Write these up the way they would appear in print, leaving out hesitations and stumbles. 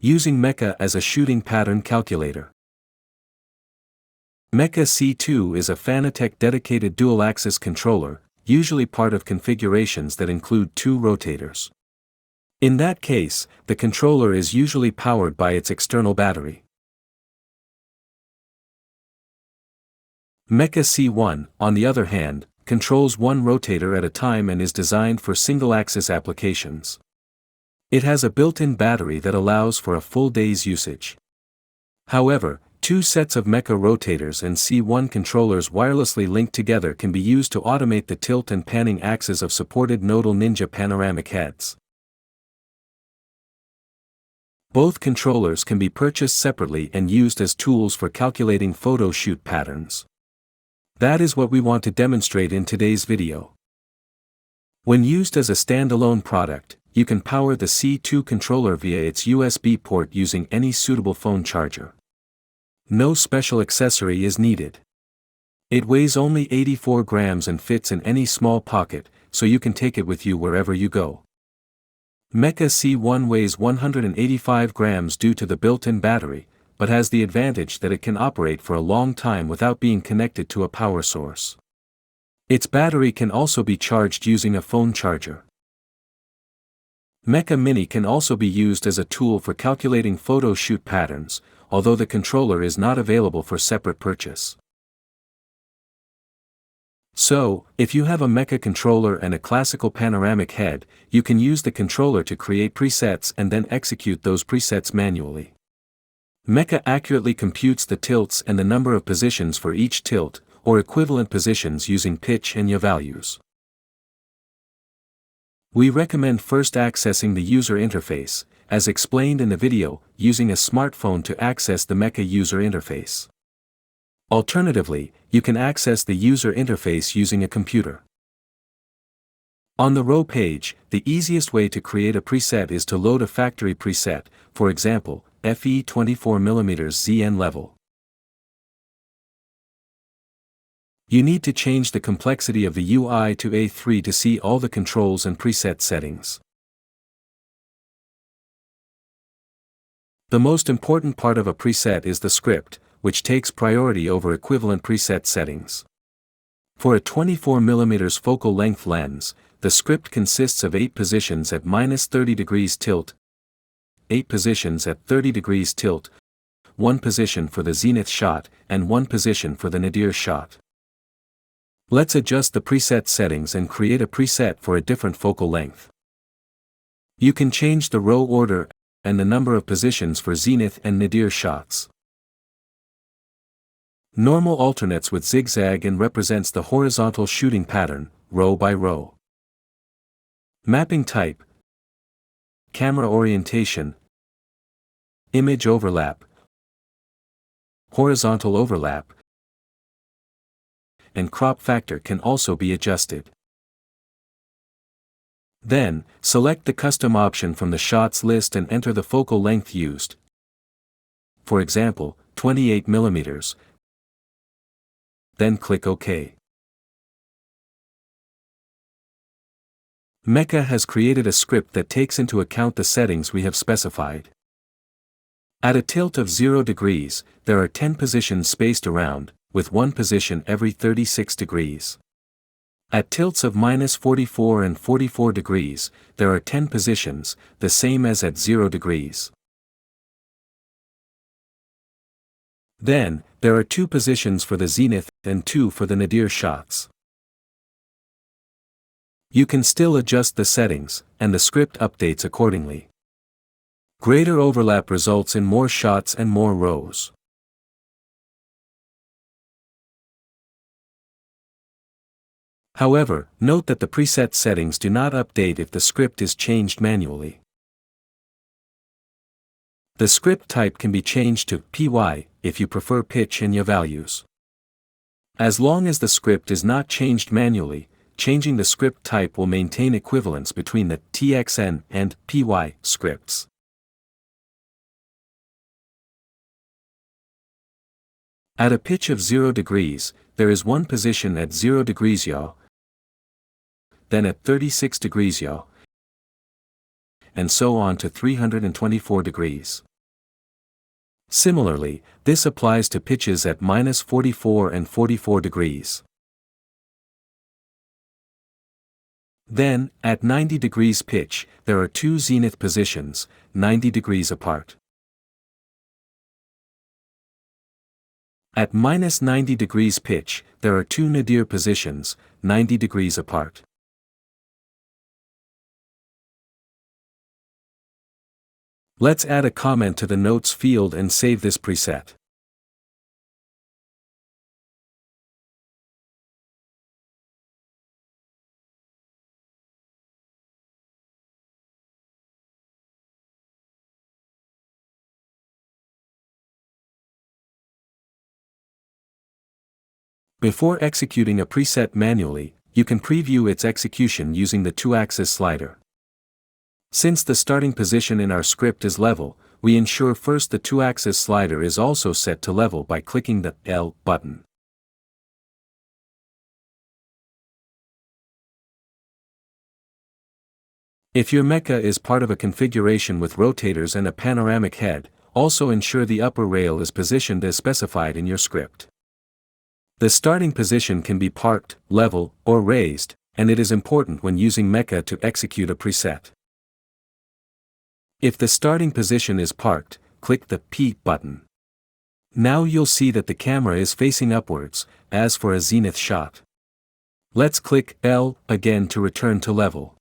Using MECHA as a shooting pattern calculator. MECHA C2 is a Fanotec dedicated dual-axis controller, usually part of configurations that include 2 rotators. In that case, the controller is usually powered by its external battery. MECHA C1, on the other hand, controls one rotator at a time and is designed for single-axis applications. It has a built-in battery that allows for a full day's usage. However, 2 sets of MECHA rotators and C1 controllers wirelessly linked together can be used to automate the tilt and panning axes of supported Nodal Ninja panoramic heads. Both controllers can be purchased separately and used as tools for calculating photo shoot patterns. That is what we want to demonstrate in today's video. When used as a standalone product, you can power the C2 controller via its USB port using any suitable phone charger. No special accessory is needed. It weighs only 84 grams and fits in any small pocket, so you can take it with you wherever you go. MECHA C1 weighs 185 grams due to the built-in battery, but has the advantage that it can operate for a long time without being connected to a power source. Its battery can also be charged using a phone charger. MECHA Mini can also be used as a tool for calculating photo shoot patterns, although the controller is not available for separate purchase. So, if you have a MECHA controller and a classical panoramic head, you can use the controller to create presets and then execute those presets manually. MECHA accurately computes the tilts and the number of positions for each tilt, or equivalent positions using pitch and yaw values. We recommend first accessing the user interface, as explained in the video, using a smartphone to access the MECHA user interface. Alternatively, you can access the user interface using a computer. On the row page, the easiest way to create a preset is to load a factory preset, for example, FE 24mm ZN level. You need to change the complexity of the UI to A3 to see all the controls and preset settings. The most important part of a preset is the script, which takes priority over equivalent preset settings. For a 24mm focal length lens, the script consists of 8 positions at -30 degrees tilt, 8 positions at 30 degrees tilt, 1 position for the zenith shot, and 1 position for the nadir shot. Let's adjust the preset settings and create a preset for a different focal length. You can change the row order and the number of positions for zenith and nadir shots. Normal alternates with zigzag and represents the horizontal shooting pattern, row by row. Mapping type, camera orientation, image overlap, horizontal overlap, and crop factor can also be adjusted. Then, select the custom option from the shots list and enter the focal length used. For example, 28mm. Then click OK. MECHA has created a script that takes into account the settings we have specified. At a tilt of 0 degrees, there are 10 positions spaced around, with 1 position every 36 degrees. At tilts of -44 and 44 degrees, there are 10 positions, the same as at 0 degrees. Then, there are 2 positions for the zenith and 2 for the nadir shots. You can still adjust the settings, and the script updates accordingly. Greater overlap results in more shots and more rows. However, note that the preset settings do not update if the script is changed manually. The script type can be changed to PY if you prefer pitch and yaw values. As long as the script is not changed manually, changing the script type will maintain equivalence between the TXN and PY scripts. At a pitch of 0 degrees, there is 1 position at 0 degrees yaw, then at 36 degrees yaw, and so on to 324 degrees. Similarly, this applies to pitches at -44 and 44 degrees. Then, at 90 degrees pitch, there are two zenith positions, 90 degrees apart. At -90 degrees pitch, there are two nadir positions, 90 degrees apart. Let's add a comment to the notes field and save this preset. Before executing a preset manually, you can preview its execution using the 2-axis slider. Since the starting position in our script is level, we ensure first the 2-axis slider is also set to level by clicking the L button. If your mecha is part of a configuration with rotators and a panoramic head, also ensure the upper rail is positioned as specified in your script. The starting position can be parked, level, or raised, and it is important when using mecha to execute a preset. If the starting position is parked, click the P button. Now you'll see that the camera is facing upwards, as for a zenith shot. Let's click L again to return to level.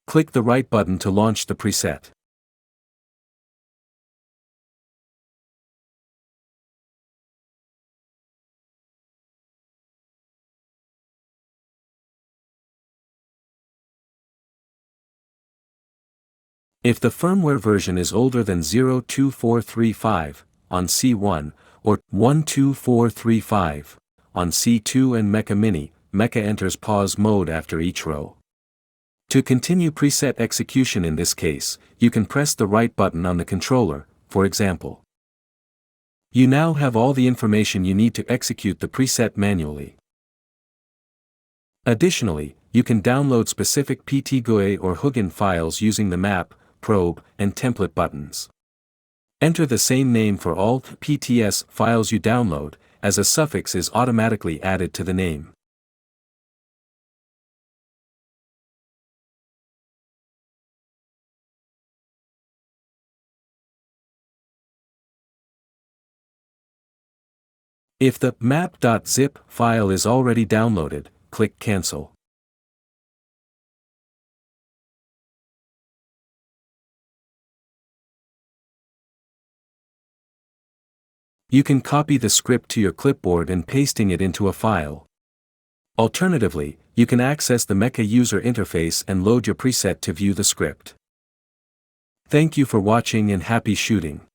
Click the right button to launch the preset. If the firmware version is older than 02435 on C1 or 12435 on C2 and MECHA Mini, MECHA enters pause mode after each row. To continue preset execution in this case, you can press the right button on the controller, for example. You now have all the information you need to execute the preset manually. Additionally, you can download specific PTGUI or Hugin files using the map, probe, and template buttons. Enter the same name for all PTS files you download, as a suffix is automatically added to the name. If the map.zip file is already downloaded, click Cancel. You can copy the script to your clipboard and pasting it into a file. Alternatively, you can access the MECHA user interface and load your preset to view the script. Thank you for watching and happy shooting.